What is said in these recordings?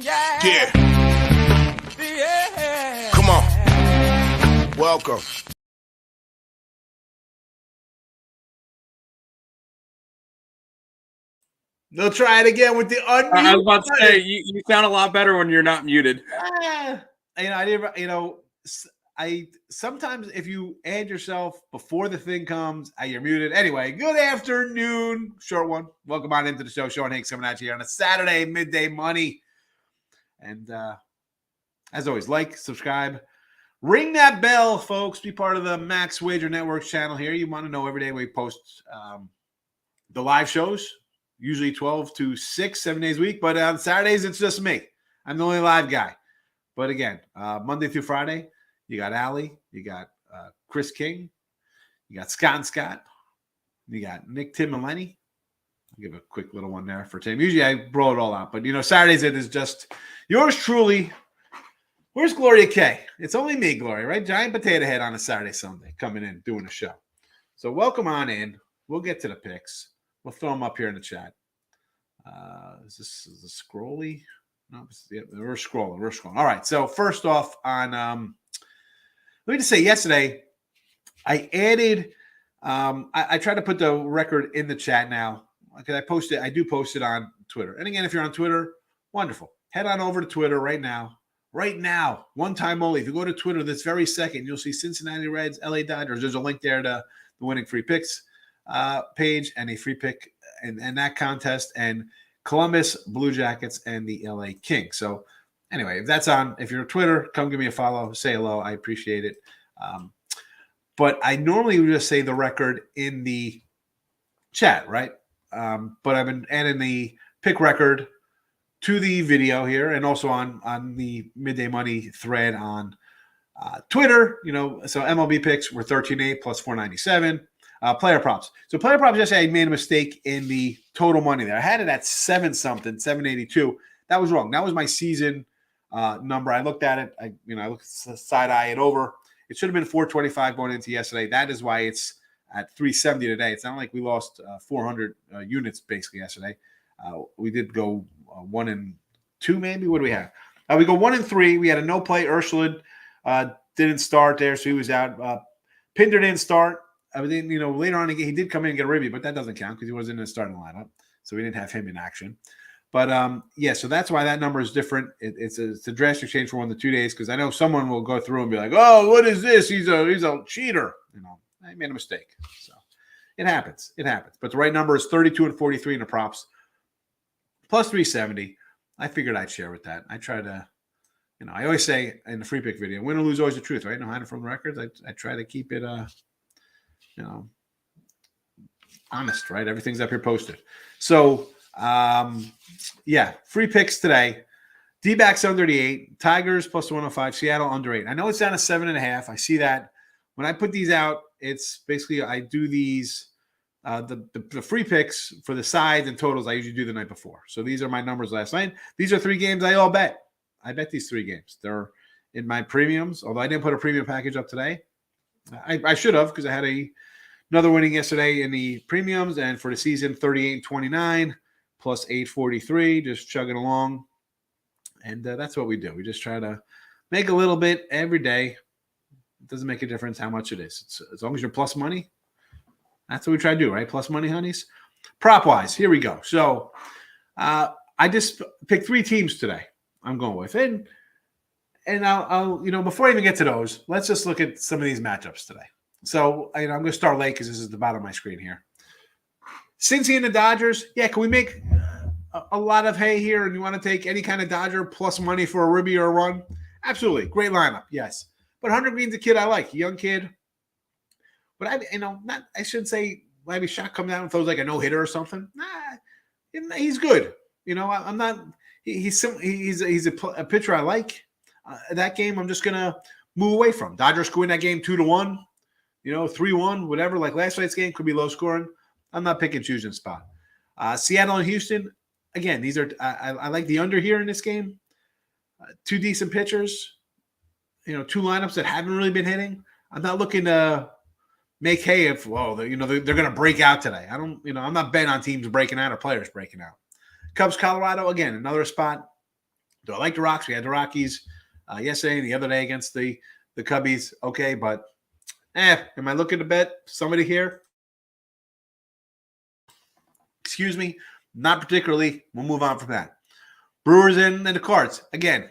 Yeah. Come on. Welcome. They'll try it again with the unmute. I was about to say, you sound a lot better when you're not muted. I sometimes if you add yourself before the thing comes, you're muted. Anyway, good afternoon. Short one. Welcome on into the show. Sean Higgs coming at you here on a Saturday, midday money. And as always, like, subscribe, ring that bell, folks. Be part of the Max Wager Network channel here. You want to know every day we post the live shows, usually 12 to 6, 7 days a week. But on Saturdays, it's just me. I'm the only live guy. But again, Monday through Friday, you got Allie, you got Chris King, you got Scott and Scott, you got Nick, Tim, and Lenny. I'll give a quick little one there for Tim. Usually I blow it all out, but Saturdays it is just yours truly. Where's Gloria K? It's only me, Gloria, right? Giant potato head on a Saturday, Sunday, coming in, doing a show. So welcome on in. We'll get to the picks. We'll throw them up here in the chat. Is this scrolly? No, yeah, we're scrolling. All right. So first off, on let me just say, yesterday I added. I tried to put the record in the chat now because I do post it on Twitter. And again, if you're on Twitter, wonderful. Head on over to Twitter right now. Right now, one time only. If you go to Twitter this very second, you'll see Cincinnati Reds, LA Dodgers. There's a link there to the winning free picks page and a free pick and that contest, and Columbus Blue Jackets and the LA Kings. So anyway, if you're on Twitter, come give me a follow, say hello. I appreciate it. But I normally would just say the record in the chat, right? But I've been adding the pick record to the video here and also on the Midday Money thread on Twitter. So MLB picks were 13.8 plus 497. Player props. So player props, yesterday I made a mistake in the total money there. I had it at 7-something, 782. That was wrong. That was my season number. I looked at it. I looked side-eye it over. It should have been 425 going into yesterday. That is why it's at 370 today. It's not like we lost 400 units basically yesterday. We did go 1-2 maybe. What do we have? We go 1-3. We had a no play. Ursuline didn't start there, so he was out. Pinder didn't start. Later on he did come in and get a ribby, but that doesn't count because he wasn't in the starting lineup, so we didn't have him in action. But so that's why that number is different. It's a drastic change for 1 to 2 days because I know someone will go through and be like, "Oh, what is this? He's a cheater." I made a mistake, so it happens. But the right number is 32 and 43 in the props, plus 370. I figured I'd share with that. I try to, I always say in the free pick video, win or lose, always the truth, right? No hiding from the records. I try to keep it, honest, right? Everything's up here posted. So, free picks today. D-backs under the 8, Tigers plus 105, Seattle under 8. I know it's down to 7.5. I see that. When I put these out, it's basically I do these the free picks for the sides and totals. I usually do the night before. So these are my numbers last night. These are 3 games I all bet. I bet these 3 games. They're in my premiums, although I didn't put a premium package up today. I should have because I had another winning yesterday in the premiums, and for the season, 38-29 plus 843, just chugging along. And that's what we do. We just try to make a little bit every day. It doesn't make a difference how much it is. As long as you're plus money, that's what we try to do, right? Plus money, honeys. Prop-wise, here we go. So I just picked 3 teams today I'm going with. And I'll before I even get to those, let's just look at some of these matchups today. So I'm going to start late because this is the bottom of my screen here. Cincy and the Dodgers. Yeah, can we make a lot of hay here? And you want to take any kind of Dodger plus money for a ribby or a run? Absolutely. Great lineup. Yes. But Hunter Green's a kid I like, a young kid. But I shouldn't say maybe shot come down and throws like a no-hitter or something. Nah, he's good. I'm not he's a pitcher I like. That game I'm just going to move away from. Dodgers could win that game 2-1. 3-1, whatever. Like last night's game could be low scoring. I'm not picking choosing spot. Seattle and Houston, again, these are I like the under here in this game. 2 decent pitchers. 2 lineups that haven't really been hitting. I'm not looking to make hay if they're going to break out today. I'm not betting on teams breaking out or players breaking out. Cubs, Colorado, again, another spot. Do I like the Rocks? We had the Rockies yesterday and the other day against the Cubbies. Okay, but am I looking to bet somebody here? Excuse me, not particularly. We'll move on from that. Brewers and the Cards. Again,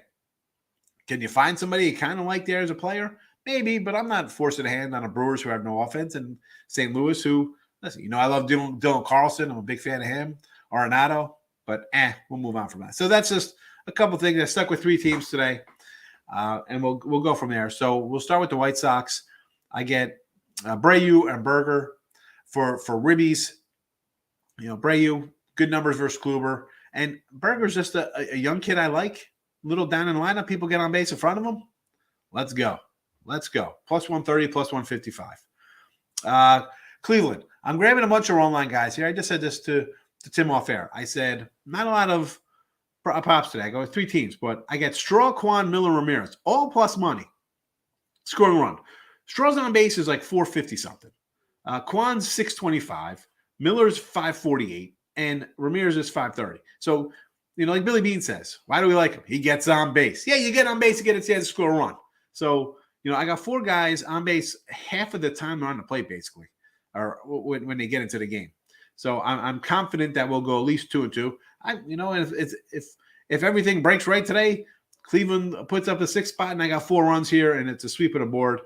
can you find somebody you kind of like there as a player? Maybe, but I'm not forcing a hand on the Brewers who have no offense, and St. Louis who, listen, I love Dylan Carlson. I'm a big fan of him. Arenado, but we'll move on from that. So that's just a couple things. I stuck with 3 teams today, and we'll go from there. So we'll start with the White Sox. I get Abreu and Berger for ribbies. Abreu, good numbers versus Kluber. And Berger's just a young kid I like. Little down in the lineup, people get on base in front of him. Let's go. Plus 130, plus 155. Cleveland. I'm grabbing a bunch of online guys here. I just said this to Tim off air. I said, not a lot of props today. I go with 3 teams, but I get Straw, Kwan, Miller, Ramirez. All plus money. Scoring run. Straw's on base is like 450 something. Kwan's 625. Miller's 548. And Ramirez is 530. So, like Billy Bean says, why do we like him? He gets on base. Yeah, you get on base to get a chance to score a run. So, I got 4 guys on base half of the time they're on the plate, basically, or when they get into the game. So I'm confident that we'll go at least 2-2. If everything breaks right today, Cleveland puts up a 6th spot, and I got 4 runs here, and it's a sweep of the board.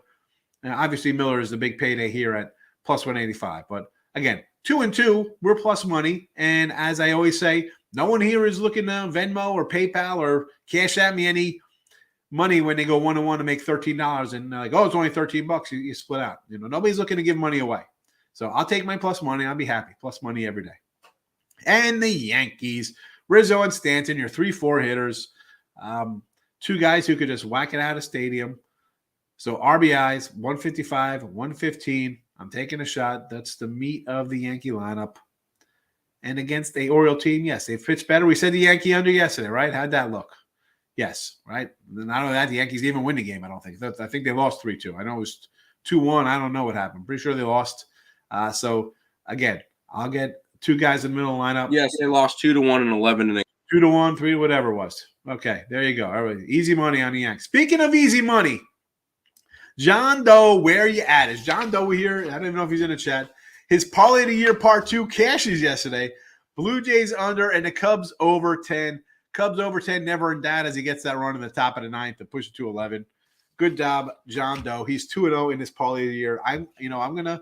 And obviously, Miller is the big payday here at plus 185. But again, 2-2, we're plus money. And as I always say, no one here is looking to Venmo or PayPal or cash at me any money when they go 1-1 to make $13 and like, it's only $13. You split out. Nobody's looking to give money away. So I'll take my plus money. I'll be happy. Plus money every day. And the Yankees, Rizzo and Stanton, your 3-4 hitters. 2 guys who could just whack it out of stadium. So RBIs, 155, 115. I'm taking a shot. That's the meat of the Yankee lineup. And against the Oriole team, yes, they've pitched better. We said the Yankee under yesterday, right? How'd that look? Yes, right? Not only that, the Yankees didn't even win the game, I don't think. I think they lost 3-2. I know it was 2-1. I don't know what happened. Pretty sure they lost. So, again, I'll get 2 guys in the middle of the lineup. Yes, they lost 2-1 and 11 2-1, 3, whatever it was. Okay, there you go. All right, easy money on the Yankees. Speaking of easy money, John Doe, where you at? Is John Doe here? I don't even know if he's in the chat. His parlay of the year part 2 cashes yesterday. Blue Jays under and the Cubs over 10. Cubs over 10, never in doubt as he gets that run in the top of the 9th to push it to 11. Good job, John Doe. He's 2-0 in his parlay of the year. I'm gonna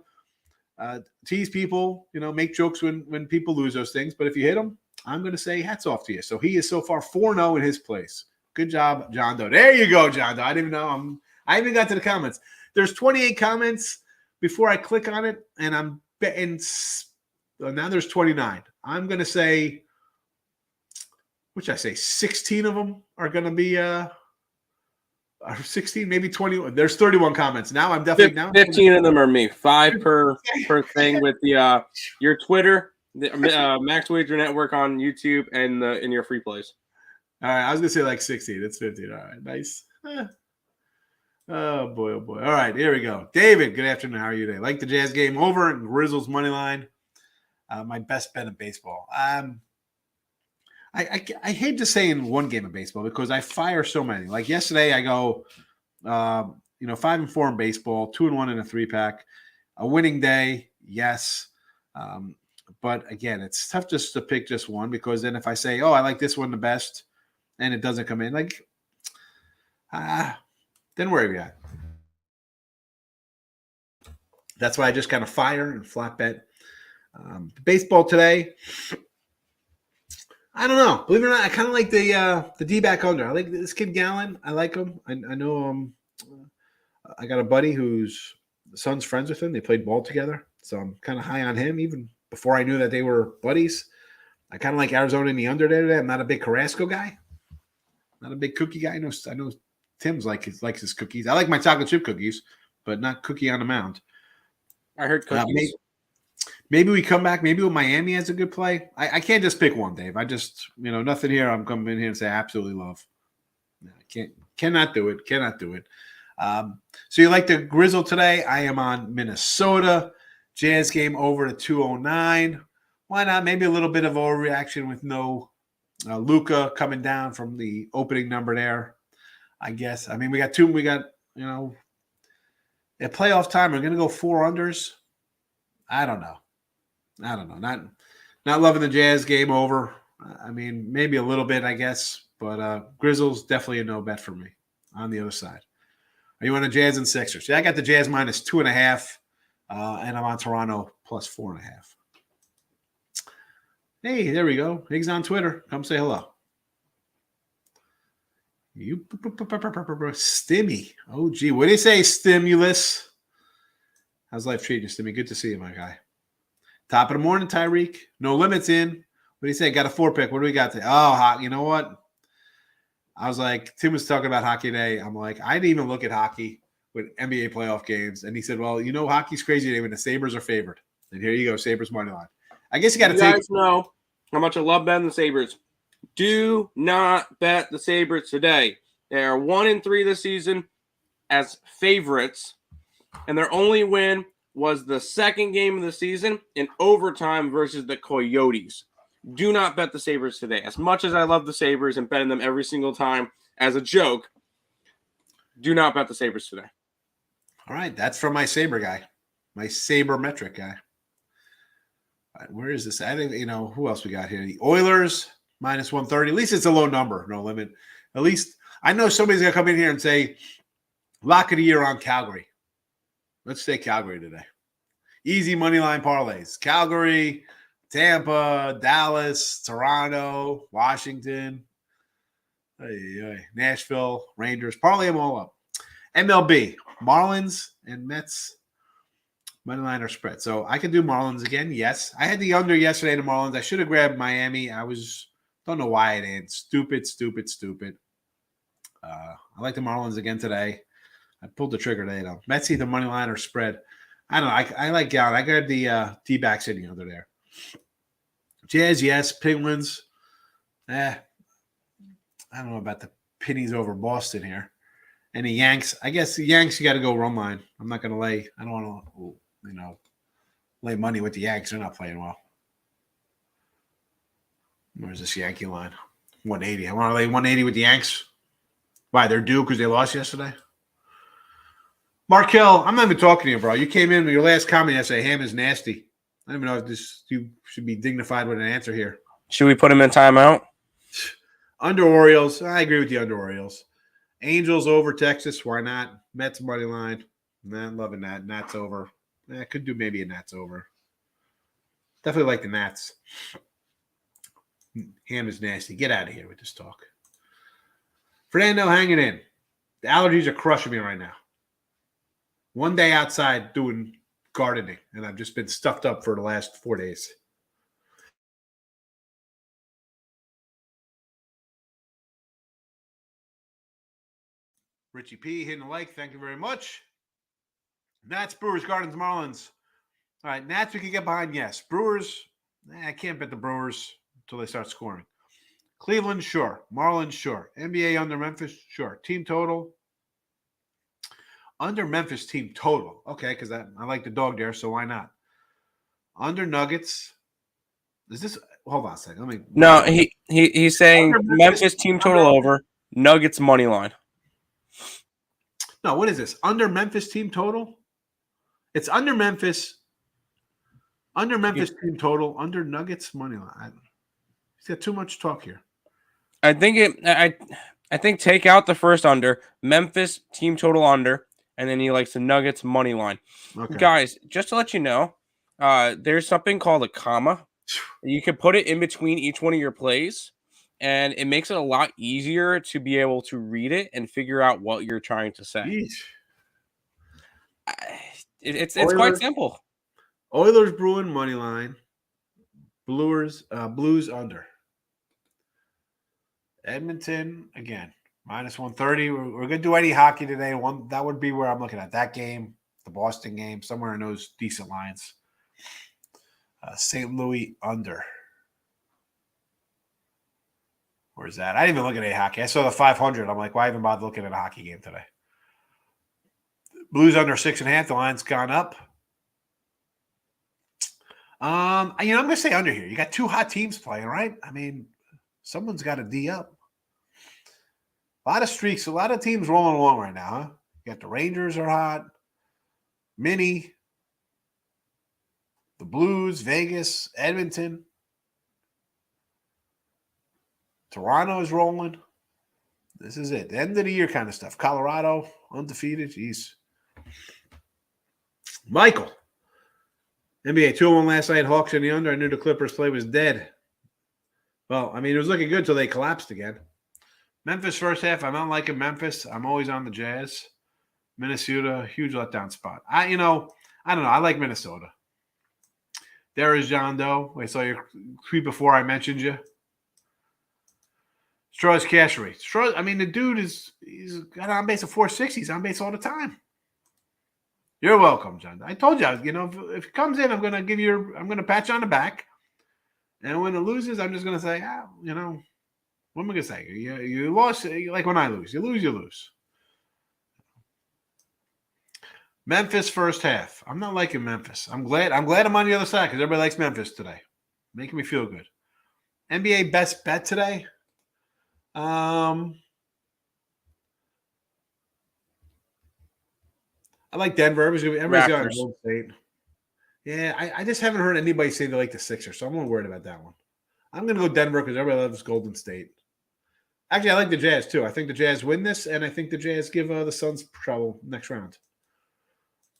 tease people, make jokes when people lose those things. But if you hit them, I'm gonna say hats off to you. So he is so far 4-0 in his place. Good job, John Doe. There you go, John Doe. I didn't even know. I even got to the comments. There's 28 comments before I click on it, and I'm betting. Now there's 29. I'm gonna say. Which I say 16 of them are going to be 16, maybe 20. There's 31 comments. Now I'm definitely down. 15 of them are me. 5 per thing with the your Twitter, the Max Wager Network on YouTube, and in your free plays. All right, I was going to say like 16. It's 15. All right, nice. Oh, boy. All right, here we go. David, good afternoon. How are you today? Like the Jazz game over and Grizzles money line. My best bet in baseball. I hate to say in one game of baseball because I fire so many. Like yesterday, I go, 5-4 in baseball, 2-1 in a 3-pack. A winning day, yes. But again, it's tough just to pick just one because then if I say, I like this one the best, and it doesn't come in, then where are we at? That's why I just kind of fire and flat bet. Baseball today. I don't know. Believe it or not, I kind of like the D-back under. I like this kid Gallen. I like him. I know I got a buddy whose son's friends with him. They played ball together. So I'm kind of high on him even before I knew that they were buddies. I kind of like Arizona in the under there today. I'm not a big Carrasco guy. Not a big cookie guy. I know Tim's likes his cookies. I like my chocolate chip cookies, but not cookie on the mound. I heard cookies. Maybe we come back. Maybe Miami has a good play. I can't just pick one, Dave. I just, nothing here. I'm coming in here and say I absolutely love. No, I cannot do it. Cannot do it. So you like the Grizzle today? I am on Minnesota. Jazz game over to 209. Why not? Maybe a little bit of overreaction with no Luca coming down from the opening number there, I guess. I mean, we got two. We got, at playoff time, we're going to go 4 unders. I don't know. Not loving the Jazz game over. I mean, maybe a little bit, I guess. But Grizzlies definitely a no bet for me on the other side. Are you on the Jazz and Sixers? Yeah, I got the Jazz minus 2.5, and I'm on Toronto plus 4.5. Hey, there we go. Higgs on Twitter. Come say hello. You Stimmy. Oh, gee. What do you say, Stimulus? How's life treating you, Stimmy? Good to see you, my guy. Top of the morning, Tyreek. No limits in. What do you say? Got a 4-pick. What do we got today? Oh, you know what? I was like, Tim was talking about hockey today. I'm like, I didn't even look at hockey with NBA playoff games. And he said, well, hockey's crazy today when the Sabres are favored. And here you go, Sabres money line. I guess you got to take. You guys know how much I love betting the Sabres. Do not bet the Sabres today. They are 1-3 this season as favorites, and their only win was the second game of the season in overtime versus the Coyotes. Do not bet the Sabres today. As much as I love the Sabres and betting them every single time as a joke, do not bet the Sabres today. All right, that's from my Sabre guy, my Sabre metric guy. All right, where is this? I think who else we got here. The Oilers minus 130. At least it's a low number, no limit. At least I know somebody's gonna come in here and say lock of the year on Calgary. Let's say Calgary today. Easy money line parlays. Calgary, Tampa, Dallas, Toronto, Washington, Nashville, Rangers. Parlay them all up. MLB, Marlins and Mets. Money line or spread. So I can do Marlins again. Yes. I had the under yesterday to Marlins. I should have grabbed Miami. Don't know why I didn't. Stupid. I like the Marlins again today. I pulled the trigger today, though. Mets either money line or spread. I don't know. I like Gallen. I grabbed the D-backs sitting under there. Jazz, yes. Penguins. I don't know about the pennies over Boston here. And the Yanks. I guess the Yanks, you got to go run line. I'm not going to lay. I don't want to, lay money with the Yanks. They're not playing well. Where's this Yankee line? 180. I want to lay 180 with the Yanks. Why? They're due because they lost yesterday? Markel, I'm not even talking to you, bro. You came in with your last comment yesterday. Ham is nasty. I don't even know if you should be dignified with an answer here. Should we put him in timeout? Under Orioles. I agree with you, under Orioles. Angels over Texas. Why not? Mets money line. Not loving that. Nats over. Could do maybe a Nats over. Definitely like the Nats. Ham is nasty. Get out of here with this talk. Fernando hanging in. The allergies are crushing me right now. One day outside doing gardening, and I've just been stuffed up for the last 4 days. Richie P. hitting the like. Thank you very much. Nats, Brewers, Gardens, Marlins. All right, Nats we can get behind, yes. Brewers, I can't bet the Brewers until they start scoring. Cleveland, sure. Marlins, sure. NBA under Memphis, sure. Team total. Under Memphis team total. Okay, because I like the dog there, so why not? Under Nuggets. Is this – hold on a second. No, he's saying Memphis team total over, Nuggets money line. No, what is this? Under Memphis team total? It's under Memphis. Under Memphis team total. Under Nuggets money line. He's got too much talk here. I think take out the first under. Memphis team total under. And then he likes the Nuggets money line. Okay. Guys, just to let you know, there's something called a comma. You can put it in between each one of your plays, and it makes it a lot easier to be able to read it and figure out what you're trying to say. It's quite simple. Oilers Bruin money line. Blues under. Edmonton again. Minus 130. We're going to do any hockey today. That would be where I'm looking at. That game, the Boston game, somewhere in those decent lines. St. Louis under. Where's that? I didn't even look at any hockey. I saw the 500. I'm like, why even bother looking at a hockey game today? Blues under 6.5. The line's gone up. I'm going to say under here. You got two hot teams playing, right? I mean, Someone's got to D up. A lot of streaks, a lot of teams rolling along right now, huh? You got the Rangers are hot. Mini. The Blues, Vegas, Edmonton. Toronto is rolling. This is it. The end of the year kind of stuff. Colorado, undefeated. Jeez. Michael. NBA 2-1 last night. Hawks in the under. I knew the Clippers play was dead. Well, I mean, it was looking good until they collapsed again. Memphis first half. I'm not liking Memphis. I'm always on the Jazz. Minnesota, huge letdown spot. I don't know. I like Minnesota. There is John Doe. I saw your tweet before I mentioned you. Straw's cash rate. Straw, I mean, the dude he's got on base of 460. He's on base all the time. You're welcome, John. I told you, if it comes in, I'm going to pat you on the back. And when it loses, I'm just going to say, what am I going to say? You lost, like when I lose. You lose, you lose. Memphis first half. I'm not liking Memphis. I'm glad I'm on the other side because everybody likes Memphis today. Making me feel good. NBA best bet today. I like Denver. Everybody's got Golden State. Yeah, I just haven't heard anybody say they like the Sixers, so I'm not worried about that one. I'm going to go Denver because everybody loves Golden State. Actually, I like the Jazz too. I think the Jazz win this, and I think the Jazz give the Suns trouble next round.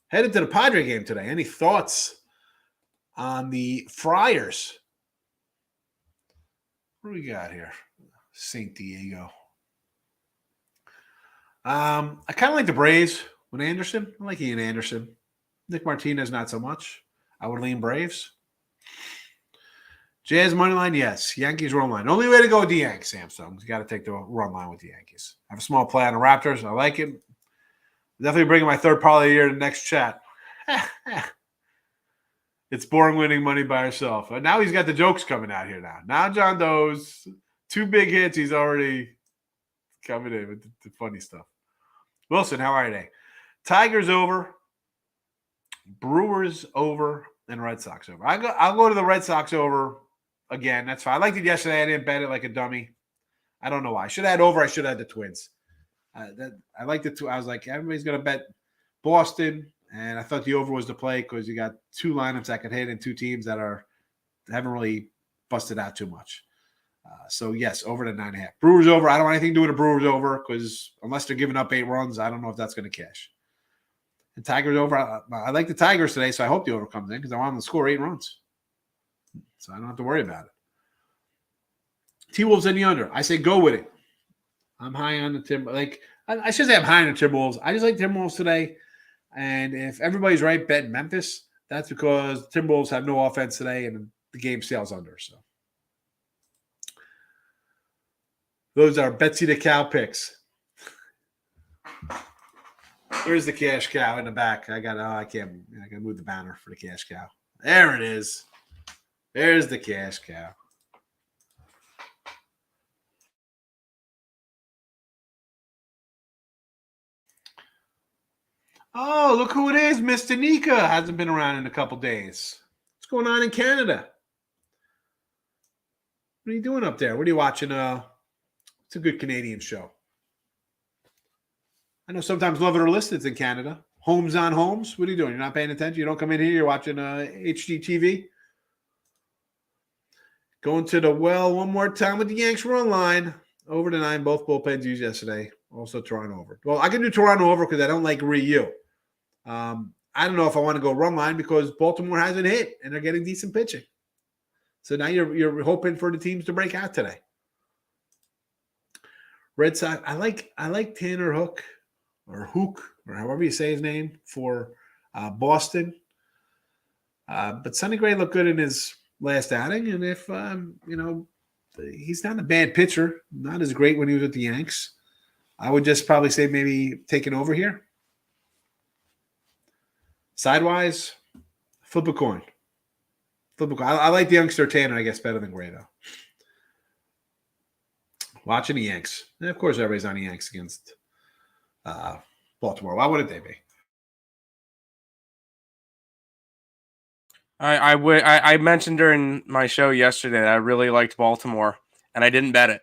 Headed to the Padre game today. Any thoughts on the Friars? What do we got here? St. Diego. I kind of like the Braves with Anderson. I like Ian Anderson. Nick Martinez, not so much. I would lean Braves. Jazz money line, yes. Yankees run line. Only way to go with the Yankees, Samsung. You got to take the run line with the Yankees. I have a small play on the Raptors. I like it. Definitely bringing my third parlay of the year to the next chat. It's boring winning money by yourself. Now he's got the jokes coming out here now. Now John Doe's 2 big hits. He's already coming in with the funny stuff. Wilson, how are you today? Tigers over, Brewers over, and Red Sox over. I'll go to the Red Sox over again. That's fine. I liked it yesterday. I didn't bet it like a dummy. I don't know why. I should have had over. I should have had the Twins. I liked it too. I was like, everybody's going to bet Boston, and I thought the over was the play because you got 2 lineups that could hit and 2 teams that haven't really busted out too much. So, yes, over to 9.5. Brewers over. I don't want anything to do with the Brewers over because unless they're giving up 8 runs, I don't know if that's going to cash. And Tigers over. I like the Tigers today, so I hope the over comes in because I want them to score 8 runs. So I don't have to worry about it. T-Wolves in the under. I say go with it. I'm high on the Timberwolves. Like I should say I'm high on the Timberwolves. I just like Timberwolves today. And if everybody's right betting Memphis, that's because Timberwolves have no offense today and the game sails under. So those are Betsy the Cow picks. Here's the cash cow in the back. I gotta move the banner for the cash cow. There it is. There's the cash cow. Oh, look who it is. Mr. Nika hasn't been around in a couple days. What's going on in Canada? What are you doing up there? What are you watching? It's a good Canadian show. I know sometimes Love It or List It's in Canada. Homes on Homes. What are you doing? You're not paying attention? You don't come in here? You're watching HGTV? Going to the well one more time with the Yanks run line. Over to 9. Both bullpens used yesterday. Also Toronto over. Well, I can do Toronto over because I don't like Ryu. I don't know if I want to go run line because Baltimore hasn't hit and they're getting decent pitching. So now you're hoping for the teams to break out today. Red Sox. I like Tanner Hook or however you say his name for Boston. But Sonny Gray looked good in his last outing, and if he's not a bad pitcher, not as great when he was with the Yanks. I would just probably say maybe taking over here. Sidewise, flip a coin. I like the youngster Tanner, I guess, better than Gray, though. Watching the Yanks. And, of course, everybody's on the Yanks against Baltimore. Why wouldn't they be? I mentioned during my show yesterday that I really liked Baltimore. and I didn't bet it.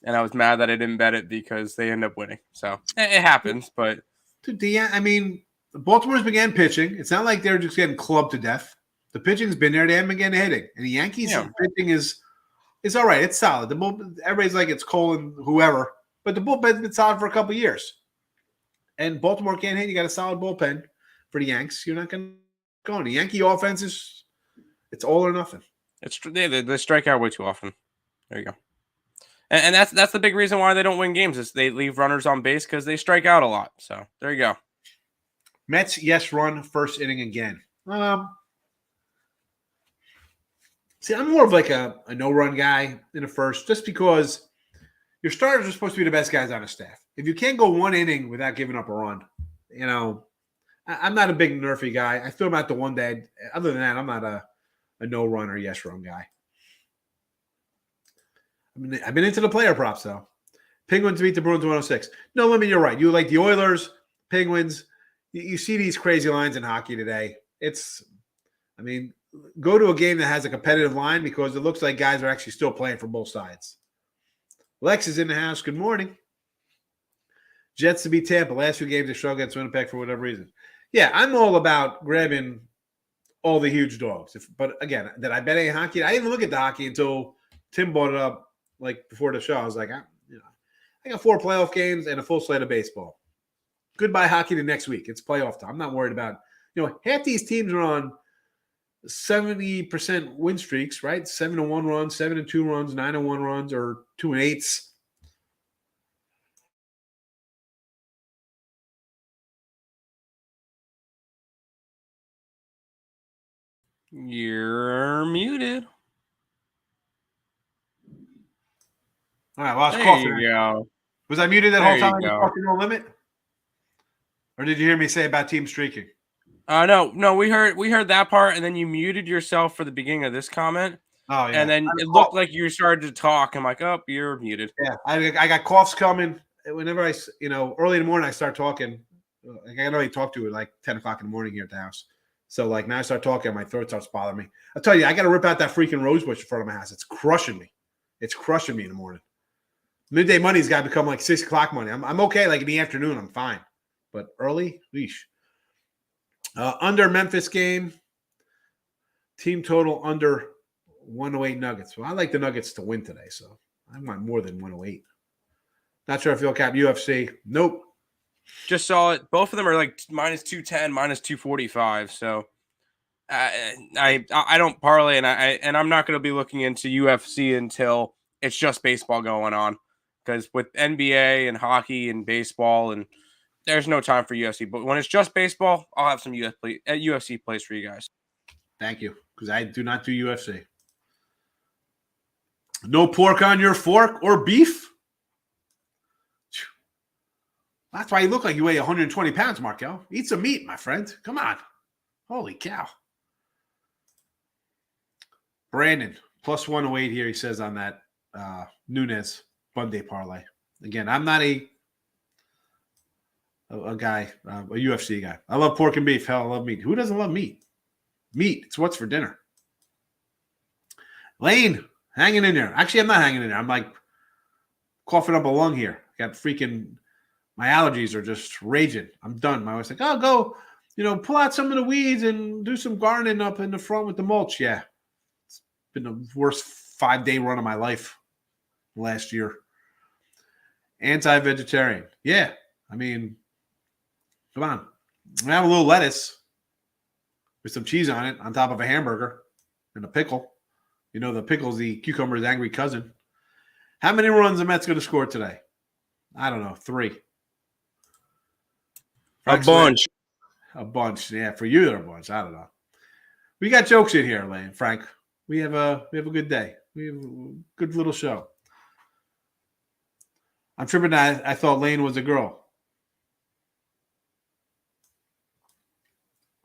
And I was mad that I didn't bet it because they end up winning. So it happens, but I mean, Baltimore's began pitching. It's not like they're just getting clubbed to death. The pitching's been there. They haven't begun hitting. And the Yankees' pitching is all right. It's solid. Everybody's like it's Cole and whoever, but the bullpen's been solid for a couple of years. And Baltimore can't hit. You got a solid bullpen for the Yanks. You're not going to go on. The Yankee offense it's all or nothing. They strike out way too often. There you go. And that's the big reason why they don't win games is they leave runners on base because they strike out a lot. So there you go. Mets, yes, run first inning again. See, I'm more of like a no-run guy in the first just because your starters are supposed to be the best guys on the staff. If you can't go one inning without giving up a run, I'm not a big nerfy guy. I throw them out the one day. Other than that, I'm not a no-run or yes-run guy. I've been into the player props, though. Penguins beat the Bruins 106. No, Lemon, you're right. You like the Oilers, Penguins. You see these crazy lines in hockey today. Go to a game that has a competitive line because it looks like guys are actually still playing for both sides. Lex is in the house. Good morning. Jets to beat Tampa. Last few games, they struggled against Winnipeg for whatever reason. Yeah, I'm all about grabbing all the huge dogs. But again, did I bet any hockey? I didn't look at the hockey until Tim brought it up. Like before the show, I was like, I got 4 playoff games and a full slate of baseball. Goodbye hockey to next week. It's playoff time. I'm not worried about, half these teams are on 70% win streaks, right? 7-1 runs, 7-2 runs, 9-1 runs, or 2-8. You're muted. All right, well, I was there coughing. You go. Was I muted that whole time? Talking No limit? Or did you hear me say about team streaking? No, we heard that part, and then you muted yourself for the beginning of this comment. Oh, yeah. And then it looked like you started to talk. I'm like, oh, you're muted. Yeah, I got coughs coming. Whenever early in the morning, I start talking. I can only talk to it like 10 o'clock in the morning here at the house. So, now I start talking, my throat starts bothering me. I'll tell you, I got to rip out that freaking rose bush in front of my house. It's crushing me. It's crushing me in the morning. Midday money's got to become like 6 o'clock money. I'm okay. Like in the afternoon, I'm fine. But early, leash. Under Memphis game, team total under 108 Nuggets. Well, I like the Nuggets to win today, so I want more than 108. Not sure if you'll cap UFC. Nope. Just saw it. Both of them are like minus 210, minus 245. So I don't parlay, and I'm not going to be looking into UFC until it's just baseball going on. Because with NBA and hockey and baseball, and there's no time for UFC. But when it's just baseball, I'll have some UFC plays for you guys. Thank you, because I do not do UFC. No pork on your fork or beef? That's why you look like you weigh 120 pounds, Markel. Eat some meat, my friend. Come on. Holy cow. Brandon, plus 108 here, he says on that Nunez Monday parlay. Again, I'm not a guy, a UFC guy. I love pork and beef. Hell, I love meat. Who doesn't love meat? Meat. It's what's for dinner. Lane, hanging in there. Actually, I'm not hanging in there. I'm like coughing up a lung here. My allergies are just raging. I'm done. My wife's like, oh, go, pull out some of the weeds and do some gardening up in the front with the mulch. Yeah. It's been the worst 5-day run of my life last year. Anti-vegetarian. Yeah. Come on. I have a little lettuce with some cheese on it on top of a hamburger and a pickle. The pickle's the cucumber's angry cousin. How many runs the Mets going to score today? I don't know. 3. A bunch. A bunch. Yeah, for you, they're a bunch. I don't know. We got jokes in here, Lane. Frank. We have a good day. We have a good little show. I'm tripping that I thought Lane was a girl.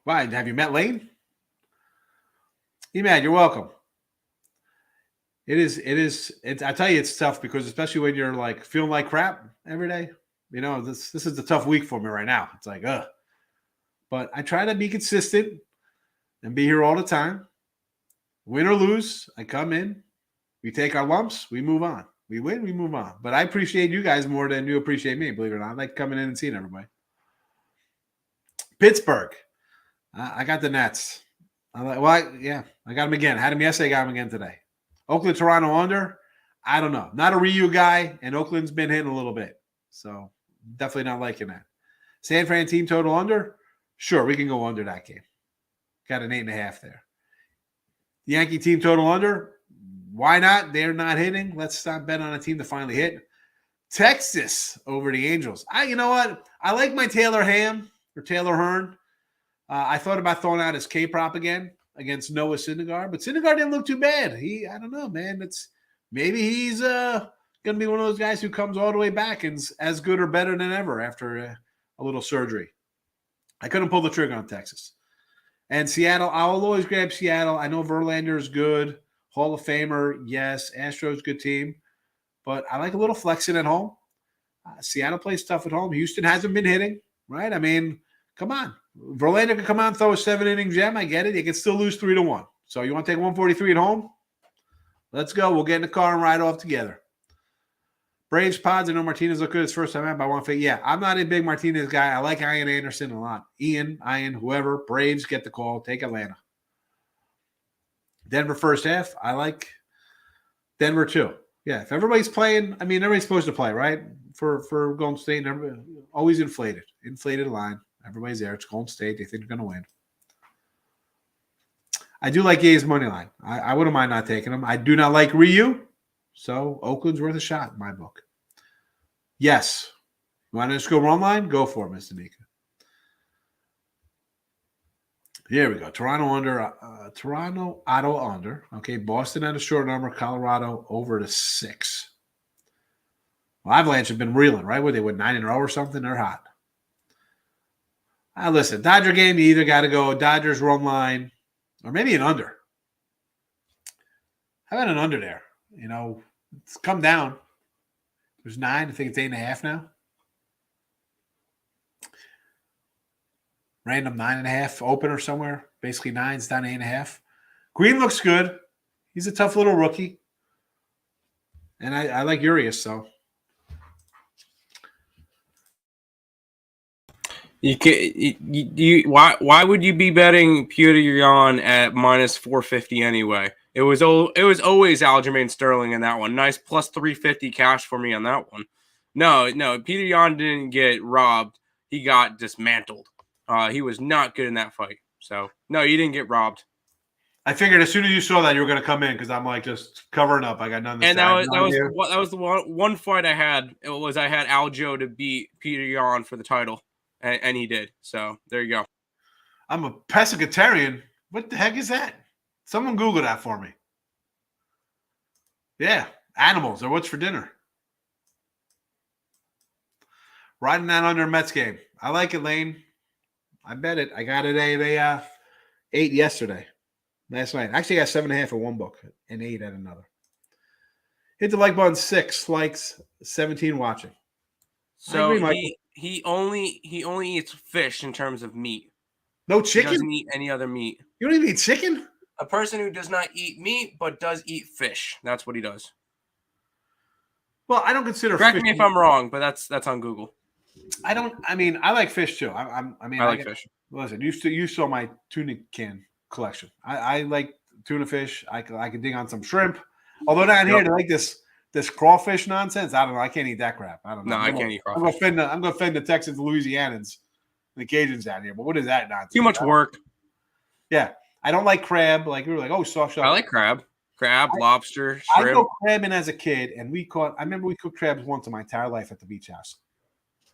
Why? Have you met Lane? Emad, you're welcome. It is. I tell you, it's tough because especially when you're like feeling like crap every day. This is a tough week for me right now. It's like, ugh. But I try to be consistent and be here all the time. Win or lose, I come in, We take our lumps, we move on. We win, we move on. But I appreciate you guys more than you appreciate me, believe it or not. I like coming in and seeing everybody. Pittsburgh. I got the Nets. I got them again. I had them yesterday, got them again today. Oakland, Toronto under. I don't know. Not a Ryu guy, and Oakland's been hitting a little bit. So definitely not liking that. San Fran team total under. Sure, we can go under that game. Got an 8.5 there. Yankee team total under. Why not? They're not hitting. Let's stop betting on a team to finally hit. Texas over the Angels. You know what? I like my Taylor Hearn. I thought about throwing out his K-prop again against Noah Syndergaard, but Syndergaard didn't look too bad. I don't know, man. Maybe he's going to be one of those guys who comes all the way back and is as good or better than ever after a little surgery. I couldn't pull the trigger on Texas. And Seattle, I'll always grab Seattle. I know Verlander is good. Hall of Famer, yes. Astros, good team. But I like a little flexing at home. Seattle plays tough at home. Houston hasn't been hitting, right? I mean, come on. Verlander can come out and throw a 7-inning gem. I get it. You can still lose 3-1. So you want to take 143 at home? Let's go. We'll get in the car and ride off together. Braves, Pods. I know Martinez looked good his first time out, but I want to yeah, I'm not a big Martinez guy. I like Ian Anderson a lot. Ian, whoever. Braves, get the call. Take Atlanta. Denver first half. I like Denver too. Yeah, if everybody's playing, I mean, everybody's supposed to play, right? For Golden State, always inflated line. Everybody's there. It's Golden State. They think they're going to win. I do like A's money line. I wouldn't mind not taking them. I do not like Ryu, so Oakland's worth a shot in my book. Yes. You want to just go run line? Go for it, Mr. Nika. Here we go. Toronto under. Toronto auto under. Okay, Boston at a short number. Colorado over to 6. Well, Avalanche have been reeling, right? Where they went 9 in a row or something. They're hot. Listen, Dodger game, you either got to go Dodgers run line or maybe an under. How about an under there? You know, it's come down. There's 9. I think it's 8.5 now. Random 9.5 open or somewhere. Basically 9's down to 8.5. Green looks good. He's a tough little rookie. And I like Urias, so. Why would you be betting Petr at minus 450 anyway? It was always Aljamain Sterling in that one. Nice plus 350 cash for me on that one. No, Petr didn't get robbed. He got dismantled. He was not good in that fight. So no, you didn't get robbed. I figured as soon as you saw that you were going to come in because I'm like just covering up. I got nothing to and say. That was the one fight I had. I had Aljo to beat Petr for the title. And he did. So there you go. I'm a pescatarian. What the heck is that? Someone Google that for me. Yeah, animals or what's for dinner. Riding that under Mets game. I like it, Lane. I bet it. I got it at 8 yesterday. Last night. Actually, I got 7.5 at one book and 8 at another. Hit the like button. 6 likes, 17 watching. So he only eats fish in terms of meat. No chicken? He doesn't eat any other meat. You don't even eat chicken? A person who does not eat meat but does eat fish. That's what he does. Well, I don't consider Correct fish me if I'm wrong, but that's on Google. I like fish too. I like fish. Listen, you saw my tuna can collection. I like tuna fish. I could dig on some shrimp. Although down here they like this crawfish nonsense. I don't know. I can't eat that crap. I don't know. No, I can't eat crawfish. I'm gonna offend the Texans, Louisianans, and the Cajuns down here. But what is that nonsense? Too much work. Yeah, I don't like crab. Like we were like, soft shell. I like crab, lobster, shrimp. I go crabbing as a kid, and I remember we cooked crabs once in my entire life at the beach house,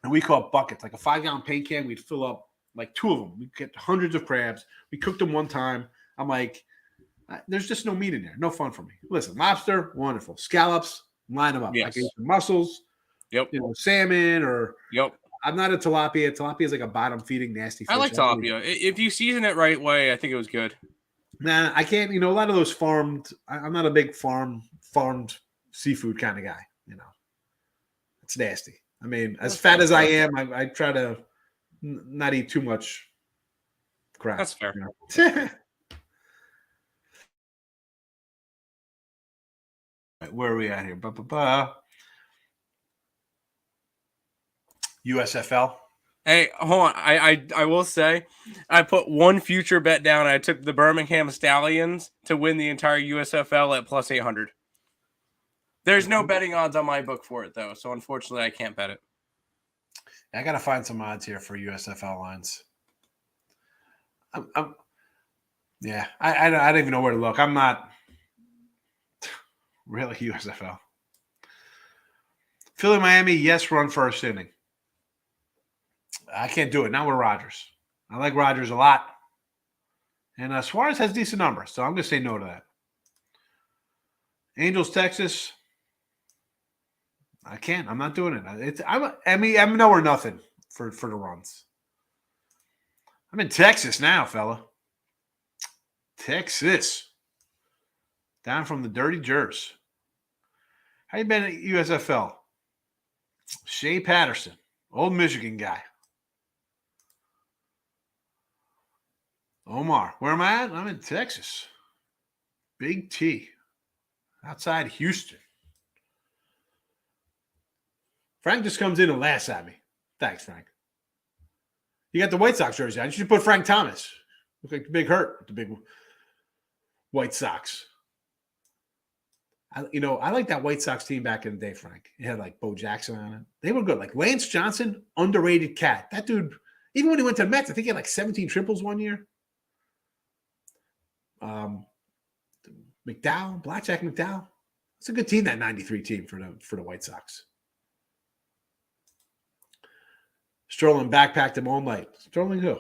and we caught buckets, like a 5-gallon paint can. We'd fill up like 2 of them. We'd get hundreds of crabs. We cooked them one time. I'm like, there's just no meat in there. No fun for me. Listen, lobster, wonderful. Scallops, line them up. Yes. I can eat some mussels. Yep. Salmon or. Yep. I'm not a tilapia. Tilapia is like a bottom-feeding nasty fish. I like tilapia. If you season it right way, I think it was good. Nah, I can't. A lot of those farmed. I'm not a big farmed seafood kind of guy. It's nasty. I mean, as fat as I am, I try to not eat too much crap. That's fair. Where are we at here? USFL. Hey, hold on. I will say, I put one future bet down. I took the Birmingham Stallions to win the entire USFL at plus 800. There's no betting odds on my book for it, though, so unfortunately I can't bet it. I got to find some odds here for USFL lines. Yeah, I don't even know where to look. I'm not really USFL. Philly, Miami, yes, run first inning. I can't do it. Not with Rodgers. I like Rodgers a lot. And Suarez has decent numbers, so I'm going to say no to that. Angels, Texas. I can't. I'm not doing it. I'm nowhere nothing for the runs. I'm in Texas now, fella. Texas. Down from the dirty Jers. How you been at USFL? Shea Patterson, old Michigan guy. Omar, where am I at? I'm in Texas. Big T. Outside Houston. Frank just comes in and laughs at me. Thanks, Frank. You got the White Sox jersey on. You should put Frank Thomas. Look like the Big Hurt with the big White Sox. I like that White Sox team back in the day, Frank. It had like Bo Jackson on it. They were good. Like Lance Johnson, underrated cat. That dude, even when he went to the Mets, I think he had like 17 triples one year. McDowell, Blackjack McDowell. It's a good team, that 93 team for the White Sox. Sterling backpacked him all night. Sterling who?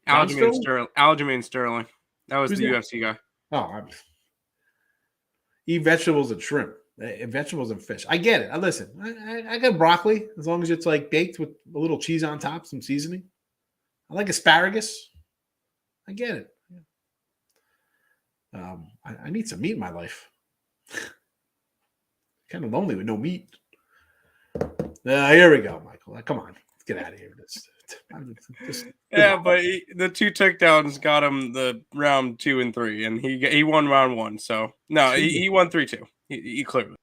Aljamain Sterling. That was Who's the that? UFC guy. Oh, eat vegetables and shrimp. Vegetables and fish. I get it. Listen, I got broccoli as long as it's like baked with a little cheese on top, some seasoning. I like asparagus. I get it. I need some meat in my life. Kind of lonely with no meat. Here we go, Michael. Come on. Let's get out of here. But the 2 takedowns got him the round 2 and 3, and he won round 1. So no, he won 3-2. He clearly.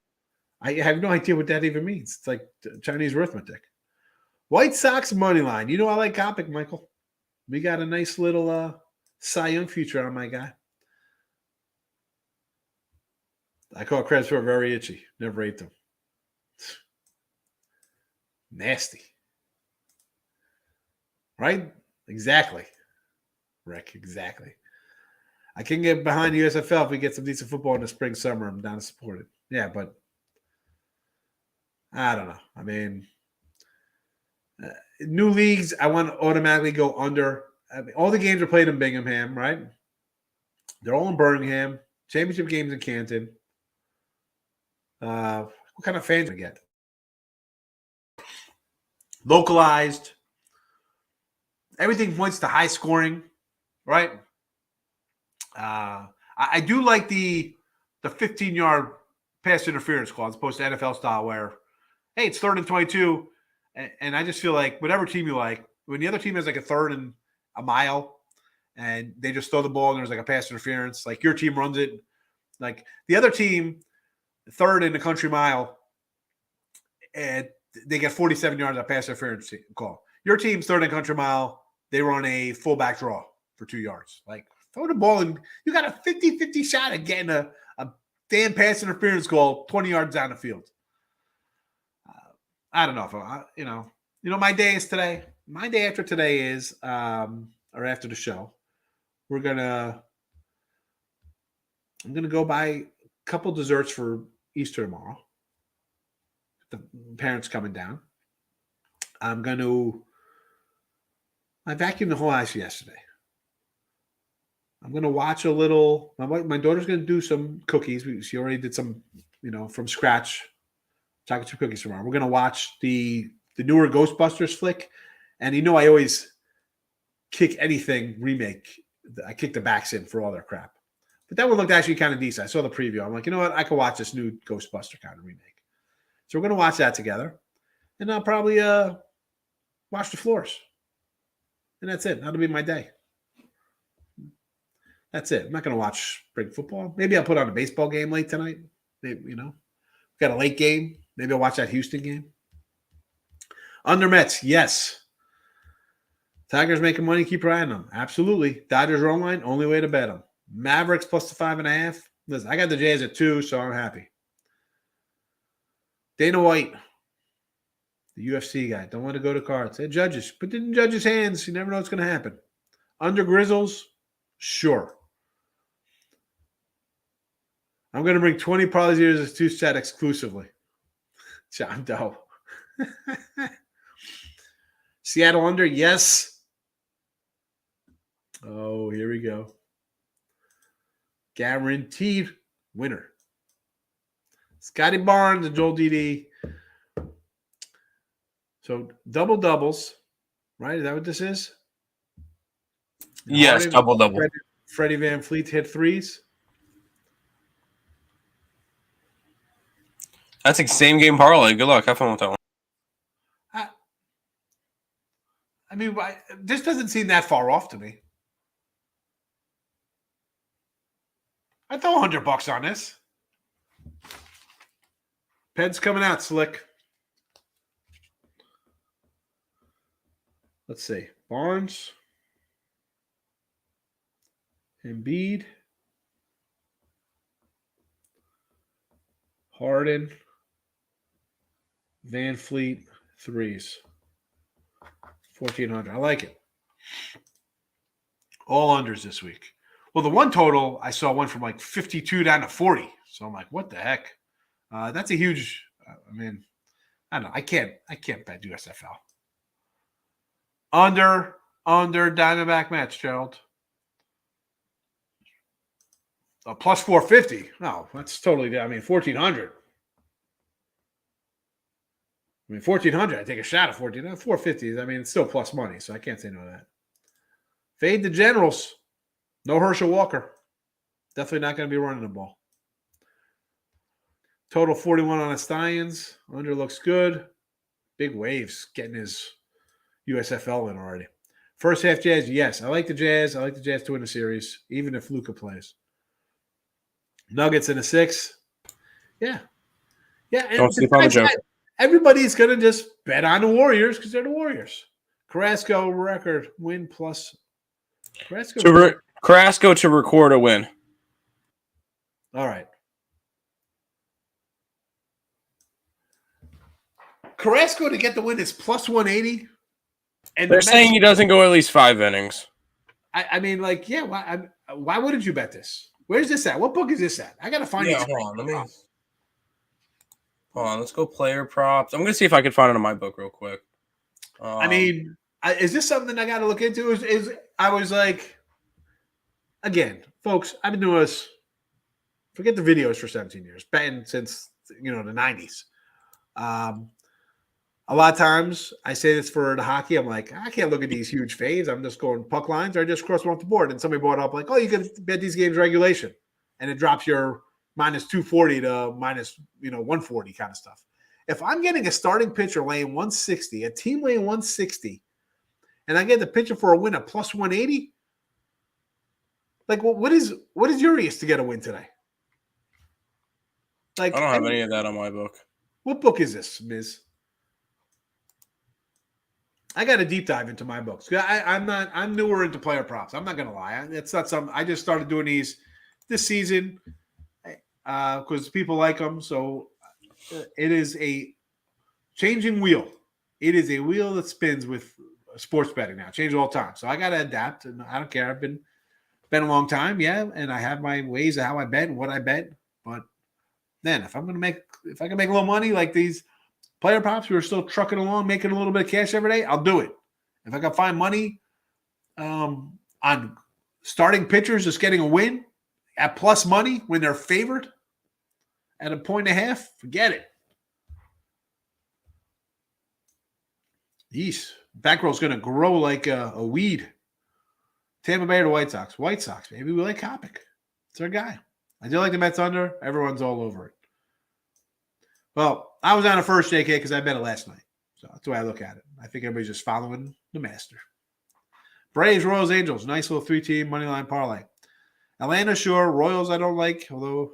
I have no idea what that even means. It's like Chinese arithmetic. White Sox money line. You know I like Kopic, Michael. We got a nice little Cy Young future on my guy. I call Krebs for very itchy. Never ate them. Nasty. Right? Exactly. Rick, exactly. I can get behind USFL if we get some decent football in the spring, summer. I'm down to support it. Yeah, but I don't know. I mean, new leagues, I want to automatically go under. I mean, all the games are played in Bingham, right? They're all in Birmingham. Championship games in Canton. What kind of fans do we get? Localized. Everything points to high scoring, right? I do like the 15-yard pass interference call as opposed to NFL style where, hey, it's 3rd and 22, and I just feel like whatever team you like, when the other team has like a 3rd and a mile, and they just throw the ball and there's like a pass interference, like your team runs it, like the other team, 3rd in the country mile, and they get 47 yards of pass interference call. Your team's 3rd in country mile, they run a fullback draw for 2 yards. Like, throw the ball and you got a 50-50 shot at getting a damn pass interference call 20 yards down the field. I don't know if my day is today. My day after today is, or after the show, I'm gonna go buy a couple desserts for Easter tomorrow. The parents coming down. I vacuumed the whole house yesterday. I'm going to watch a little. My daughter's going to do some cookies. She already did some, from scratch chocolate chip cookies tomorrow. We're going to watch the newer Ghostbusters flick. And I always kick anything remake. I kick the backs in for all their crap. But that one looked actually kind of decent. I saw the preview. I'm like, you know what? I could watch this new Ghostbuster kind of remake. So we're going to watch that together. And I'll probably wash the floors. And that's it. That'll be my day. That's it. I'm not going to watch spring football. Maybe I'll put on a baseball game late tonight. Maybe, got a late game. Maybe I'll watch that Houston game. Under Mets, yes. Tigers making money. Keep your eye on them. Absolutely. Dodgers run line. Only way to bet them. Mavericks plus the 5.5. Listen, I got the Jazz at 2, so I'm happy. Dana White, the UFC guy, don't want to go to cards. Hey, judges, put it in judges' hands. You never know what's going to happen. Under Grizzles, sure. I'm going to bring 20 parlays here as 2-set exclusively. John Doe. Seattle under, yes. Oh, here we go. Guaranteed winner. Scotty Barnes and Joel Dede. So double doubles, right? Is that what this is? Yes, double. Freddie Van Fleet hit threes. That's a same game parlay. Good luck. Have fun with that one. I mean, this doesn't seem that far off to me. I'd throw $100 on this. Ped's coming out slick. Let's see. Barnes. Embiid. Harden. Van Fleet. Threes. 1,400. I like it. All unders this week. Well, the one total I saw went from like 52 down to 40. So I'm like, what the heck? That's a huge. I mean, I don't know. I can't bet USFL. Under Diamondback match, Gerald. Plus 450. No, that's totally. I mean, 1,400. I mean, 1,400. I take a shot at 14. 450. I mean, it's still plus money, so I can't say no to that. Fade the Generals. No Herschel Walker. Definitely not going to be running the ball. Total 41 on the Stallions. Under looks good. Big Waves getting his USFL in already. First half Jazz, yes. I like the Jazz. I like the Jazz to win the series, even if Luka plays. Nuggets in a 6. Yeah. Yeah. And don't sleep on the joke. Everybody's going to just bet on the Warriors because they're the Warriors. Carrasco record win plus. Carrasco to record a win. All right. Carrasco to get the win is plus 180. And they're saying he doesn't go at least 5 innings. I mean, like, yeah, why wouldn't you bet this? Where's this at? What book is this at? I got to find it. Hold on, let's go player props. I'm going to see if I can find it on my book real quick. I mean, is this something I got to look into? Is I was like, again, folks, I've been doing this, forget the videos for 17 years, betting since, the 90s. A lot of times I say this for the hockey. I'm like, I can't look at these huge fades. I'm just going puck lines or I just cross one off the board. And somebody brought up like, oh, you can bet these games regulation. And it drops your minus 240 to minus, 140 kind of stuff. If I'm getting a starting pitcher laying 160, a team laying 160, and I get the pitcher for a win at plus 180, like, well, what is Urias to get a win today? Like, I don't have any of that on my book. What book is this, Miz? I got to deep dive into my books. I'm newer into player props. I'm not going to lie. It's not something I just started doing these this season because people like them. So it is a changing wheel. It is a wheel that spins with sports betting now. Change all the time. So I got to adapt, and I don't care. I've been a long time, yeah, and I have my ways of how I bet and what I bet. But then if I can make a little money like these player props who are still trucking along, making a little bit of cash every day, I'll do it. If I can find money on starting pitchers just getting a win at plus money when they're favored at 1.5, forget it. Yeesh. Bankroll's going to grow like a weed. Tampa Bay or the White Sox? White Sox, maybe we like Kopech. It's our guy. I do like the Mets under. Everyone's all over it. Well, I was on a first, JK, because I bet it last night. So that's the way I look at it. I think everybody's just following the master. Braves, Royals, Angels. Nice little 3-team money line parlay. Atlanta, sure. Royals, I don't like, although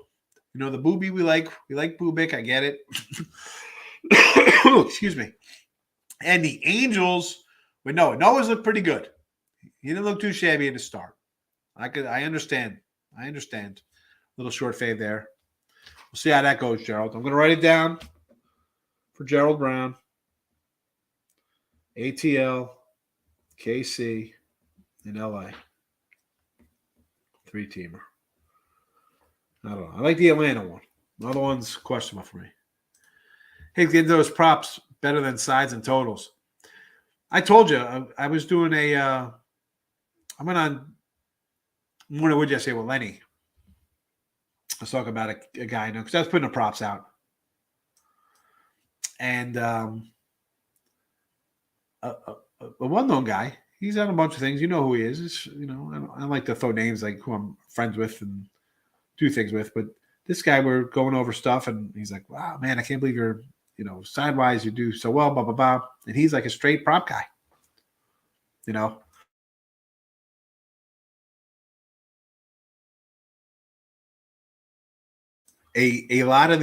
You know, the Booby we like. We like Bubik. I get it. Excuse me. And the Angels with Noah. Noah's looked pretty good. He didn't look too shabby at the start. I understand. A little short fade there. We'll see how that goes, Gerald. I'm going to write it down for Gerald Brown. ATL, KC, and LA. 3-teamer. I don't know. I like the Atlanta one. The other one's questionable for me. Hey, get those props better than sides and totals. I told you I was doing I went on Morning Wood yesterday with Lenny. I was talking about a guy I know because I was putting the props out. And a well-known guy. He's on a bunch of things. You know who he is. It's, I don't like to throw names like who I'm friends with and do things with. But this guy, we're going over stuff, and he's like, wow, man, I can't believe you're, sidewise, you do so well, blah, blah, blah. And he's like a straight prop guy. A lot of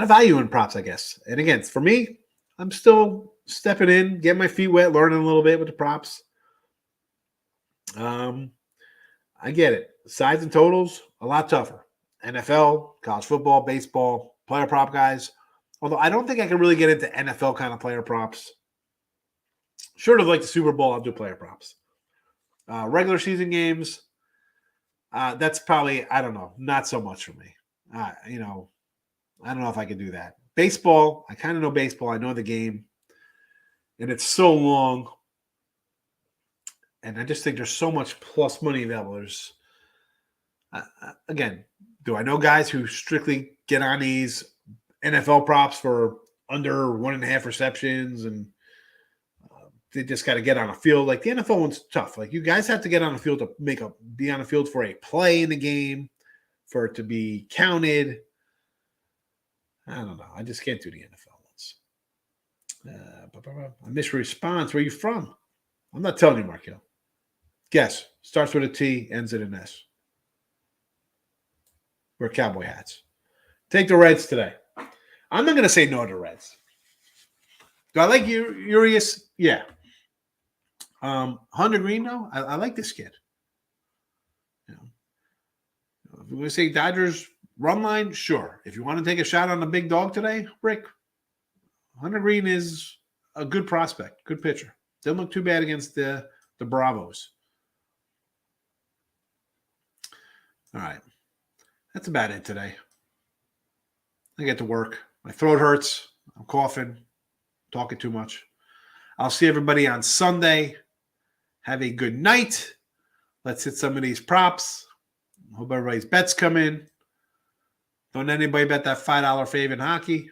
value in props, I guess. And again, for me, I'm still stepping in, getting my feet wet, learning a little bit with the props. I get it. Sides and totals, a lot tougher. NFL, college football, baseball, player prop guys. Although I don't think I can really get into NFL kind of player props. Short of like the Super Bowl, I'll do player props. Regular season games, that's probably, I don't know, not so much for me. I don't know if I can do that. Baseball, I kind of know baseball. I know the game. And it's so long. And I just think there's so much plus money available. There's, again, do I know guys who strictly get on these NFL props for under 1.5 receptions and they just got to get on a field? Like the NFL one's tough. Like you guys have to get on the field to be on the field for a play in the game, for it to be counted. I don't know. I just can't do the NFL ones. I miss response. Where are you from? I'm not telling you, Markel. Guess. Starts with a T, ends in an S. We're cowboy hats. Take the Reds today. I'm not going to say no to Reds. Do I like Urias? Yeah. Hunter Green, though? I like this kid. If we're going to say Dodgers run line, sure. If you want to take a shot on the big dog today, Rick, Hunter Green is a good prospect, good pitcher. Didn't look too bad against the Bravos. All right. That's about it today. I get to work. My throat hurts. I'm coughing, talking too much. I'll see everybody on Sunday. Have a good night. Let's hit some of these props. Hope everybody's bets come in. Don't anybody bet that $5 fave in hockey.